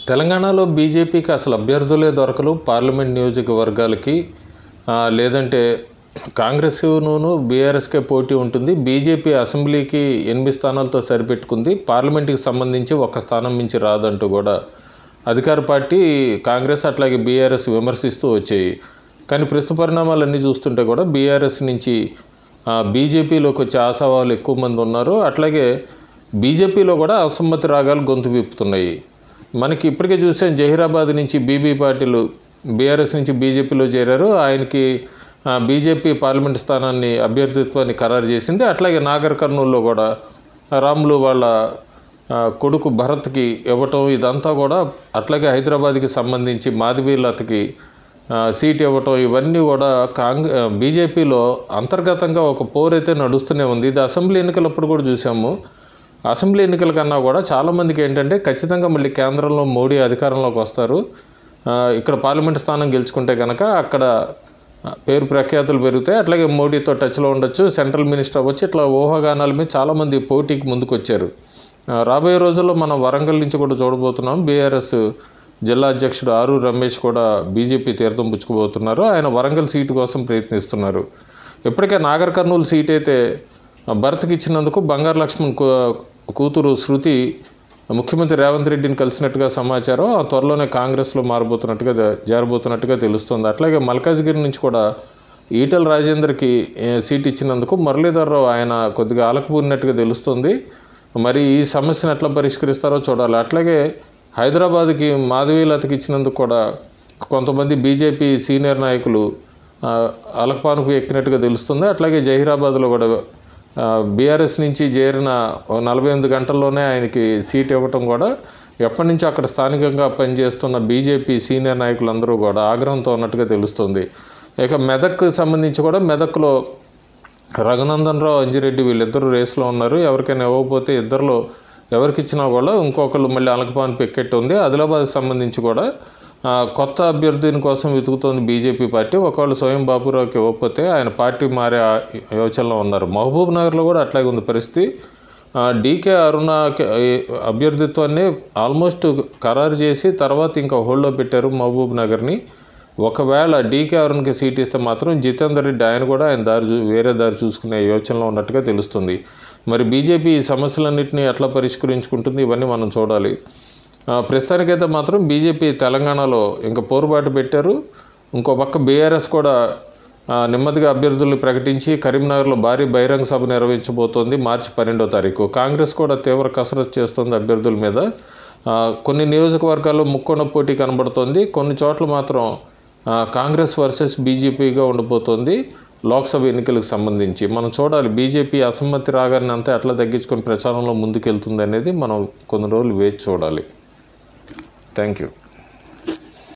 తెలంగాణలో బీజేపీకి అసలు అభ్యర్థులే దొరకలు పార్లమెంట్ నియోజకవర్గాలకి. లేదంటే కాంగ్రెస్ను బీఆర్ఎస్కే పోటీ ఉంటుంది. బీజేపీ అసెంబ్లీకి 8 స్థానాలతో సరిపెట్టుకుంది. పార్లమెంట్కి సంబంధించి ఒక స్థానం మించి రాదంటూ కూడా అధికార పార్టీ కాంగ్రెస్ అట్లాగే బీఆర్ఎస్ విమర్శిస్తూ వచ్చాయి. కానీ ప్రస్తుత పరిణామాలన్నీ చూస్తుంటే కూడా బీఆర్ఎస్ నుంచి బీజేపీలోకి వచ్చే ఆశావాహులు ఎక్కువ మంది ఉన్నారు. అట్లాగే బీజేపీలో కూడా అసమ్మతి రాగాలు గొంతు విప్పుతున్నాయి. మనకి ఇప్పటికే చూసాం, జహీరాబాద్ నుంచి బీబీ పాటిల్ బీఆర్ఎస్ నుంచి బీజేపీలో చేరారు. ఆయనకి బీజేపీ పార్లమెంట్ స్థానాన్ని అభ్యర్థిత్వాన్ని ఖరారు చేసింది. అట్లాగే నాగర్ కర్నూల్లో కూడా రాములు వాళ్ళ కొడుకు భరత్కి ఇవ్వటం, ఇదంతా కూడా అట్లాగే హైదరాబాద్కి సంబంధించి మాధవీలతకి సీట్ ఇవ్వటం, ఇవన్నీ కూడా బీజేపీలో అంతర్గతంగా ఒక పోరైతే నడుస్తూనే ఉంది. ఇది అసెంబ్లీ ఎన్నికలప్పుడు కూడా చూసాము. అసెంబ్లీ ఎన్నికల కన్నా కూడా చాలామందికి ఏంటంటే ఖచ్చితంగా మళ్ళీ కేంద్రంలో మోడీ అధికారంలోకి వస్తారు, ఇక్కడ పార్లమెంట్ స్థానం గెలుచుకుంటే కనుక అక్కడ పేరు ప్రఖ్యాతులు పెరుగుతాయి, అట్లాగే మోడీతో టచ్లో ఉండొచ్చు, సెంట్రల్ మినిస్టర్ అవ్వచ్చు, ఇట్లా ఊహాగానాల మీద చాలామంది పోటీకి ముందుకు వచ్చారు. రాబోయే రోజుల్లో మనం వరంగల్ నుంచి కూడా చూడబోతున్నాం. బీఆర్ఎస్ జిల్లా అధ్యక్షుడు ఆరు రమేష్ కూడా బీజేపీ తీర్థం పుచ్చుకుపోతున్నారు. ఆయన వరంగల్ సీటు కోసం ప్రయత్నిస్తున్నారు. ఇప్పటికే నాగర్ కర్నూలు సీట్ అయితే భరత్కి ఇచ్చినందుకు బంగారు లక్ష్మణ్ కూతురు శృతి ముఖ్యమంత్రి రేవంత్ రెడ్డిని కలిసినట్టుగా సమాచారం. త్వరలోనే కాంగ్రెస్లో జారబోతున్నట్టుగా తెలుస్తుంది. అట్లాగే మల్కాజ్గిరి నుంచి కూడా ఈటెల రాజేందర్కి సీట్ ఇచ్చినందుకు మురళీధర్రావు ఆయన కొద్దిగా ఆలకపోయినట్టుగా తెలుస్తుంది. మరి ఈ సమస్యను ఎట్లా పరిష్కరిస్తారో చూడాలి. అట్లాగే హైదరాబాద్కి మాధవీలతకి ఇచ్చినందుకు కూడా కొంతమంది బీజేపీ సీనియర్ నాయకులు అలకపానుకు ఎక్కినట్టుగా తెలుస్తుంది. అట్లాగే జహీరాబాద్లో కూడా బీఆర్ఎస్ నుంచి చేరిన 48 గంటల్లోనే ఆయనకి సీట్ ఇవ్వటం కూడా ఎప్పటి నుంచో అక్కడ స్థానికంగా పనిచేస్తున్న బీజేపీ సీనియర్ నాయకులందరూ కూడా ఆగ్రహంతో ఉన్నట్టుగా తెలుస్తుంది. ఇక మెదక్కి సంబంధించి కూడా మెదక్లో రఘునందన్ రావు, అంజిరెడ్డి వీళ్ళిద్దరూ రేసులో ఉన్నారు. ఎవరికైనా ఇవ్వకపోతే ఇద్దరిలో ఎవరికి ఇచ్చినా కూడా ఇంకొకళ్ళు మళ్ళీ అలకపాను పెక్కెట్టు ఉంది. ఆదిలాబాద్కి సంబంధించి కూడా కొత్త అభ్యర్థిని కోసం వెతుకుతోంది బీజేపీ పార్టీ. ఒకవేళ స్వయం బాపురావుకి ఇవ్వకపోతే ఆయన పార్టీ మారే యోచనలో ఉన్నారు. మహబూబ్ నగర్లో కూడా అట్లాగే ఉంది పరిస్థితి. డీకే అరుణ అభ్యర్థిత్వాన్ని ఆల్మోస్ట్ ఖరారు చేసి తర్వాత ఇంకా హోల్డ్లో పెట్టారు మహబూబ్ నగర్ని. ఒకవేళ డీకే అరుణ్కి సీట్ ఇస్తే మాత్రం జితేందర్ రెడ్డి ఆయన కూడా ఆయన వేరే దారి చూసుకునే యోచనలో ఉన్నట్టుగా తెలుస్తుంది. మరి బీజేపీ ఈ సమస్యలన్నింటినీ ఎట్లా పరిష్కరించుకుంటుంది, ఇవన్నీ మనం చూడాలి. ప్రస్తుతానికైతే మాత్రం బీజేపీ తెలంగాణలో ఇంకా పోరుబాటు పెట్టారు. ఇంకో పక్క బీఆర్ఎస్ కూడా నెమ్మదిగా అభ్యర్థుల్ని ప్రకటించి కరీంనగర్లో భారీ బహిరంగ సభ నిర్వహించబోతోంది మార్చి 12వ తారీఖు. కాంగ్రెస్ కూడా తీవ్ర కసరత్తు చేస్తుంది అభ్యర్థుల మీద. కొన్ని నియోజకవర్గాల్లో ముక్కోణ పోటీ కనబడుతోంది. కొన్ని చోట్ల మాత్రం కాంగ్రెస్ వర్సెస్ బీజేపీగా ఉండిపోతుంది లోక్సభ ఎన్నికలకు సంబంధించి. మనం చూడాలి బీజేపీ అసమ్మతి రాగాన్ని అంతా ఎట్లా తగ్గించుకొని ప్రచారంలో ముందుకెళ్తుంది అనేది మనం కొన్ని రోజులు వేచి చూడాలి. Thank you.